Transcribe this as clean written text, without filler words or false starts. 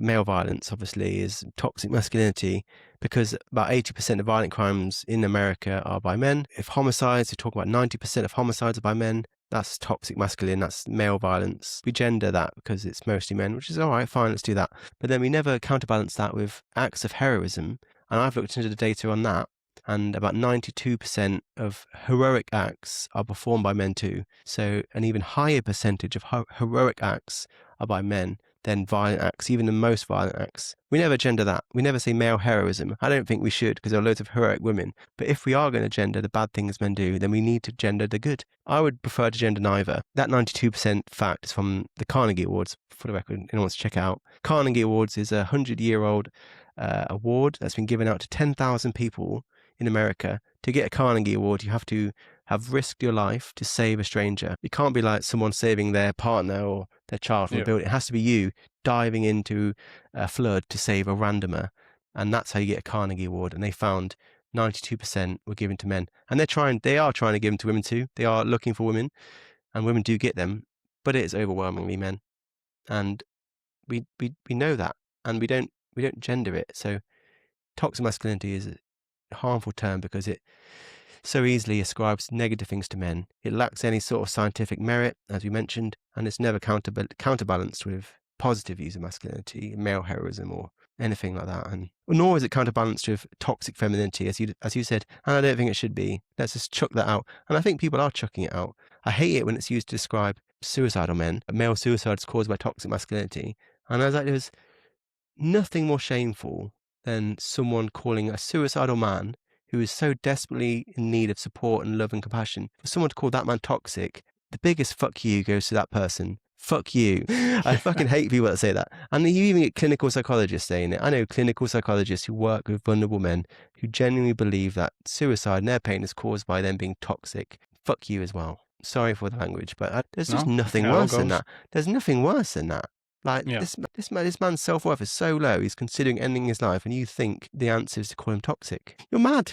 male violence, obviously, is toxic masculinity, because about 80% of violent crimes in America are by men. If homicides, we talk about 90% of homicides are by men. That's toxic masculine, that's male violence. We gender that because it's mostly men, which is all right, fine, let's do that. But then we never counterbalance that with acts of heroism. And I've looked into the data on that, and about 92% of heroic acts are performed by men too. So an even higher percentage of heroic acts are by men than violent acts, even the most violent acts. We never gender that. We never say male heroism. I don't think we should, because there are loads of heroic women. But if we are going to gender the bad things men do, then we need to gender the good. I would prefer to gender neither. That 92% fact is from the Carnegie Awards, for the record, anyone wants to check it out. Carnegie Awards is a 100-year-old award that's been given out to 10,000 people in America. To get a Carnegie Award, you have to have risked your life to save a stranger. It can't be like someone saving their partner or their child from a building. It has to be you diving into a flood to save a randomer. And that's how you get a Carnegie Award. And they found 92% were given to men. And they are trying to give them to women too. They are looking for women, and women do get them, but it is overwhelmingly men. And we know that, and we don't gender it. So toxic masculinity is a harmful term because it so easily ascribes negative things to men. It lacks any sort of scientific merit, as we mentioned, and it's never counterbalanced with positive views of masculinity, male heroism, or anything like that. And nor is it counterbalanced with toxic femininity, as you said. And I don't think it should be. Let's just chuck that out. And I think people are chucking it out. I hate it when it's used to describe suicidal men. Male suicide is caused by toxic masculinity. And I was like, there's nothing more shameful than someone calling a suicidal man who is so desperately in need of support and love and compassion. For someone to call that man toxic, the biggest fuck you goes to that person. Fuck you. I fucking hate people that say that. And you even get clinical psychologists saying it. I know clinical psychologists who work with vulnerable men who genuinely believe that suicide and their pain is caused by them being toxic. Fuck you as well. Sorry for the language, but there's just nothing worse than that. There's nothing worse than that. Like, this man's self-worth is so low, he's considering ending his life, and you think the answer is to call him toxic. You're mad.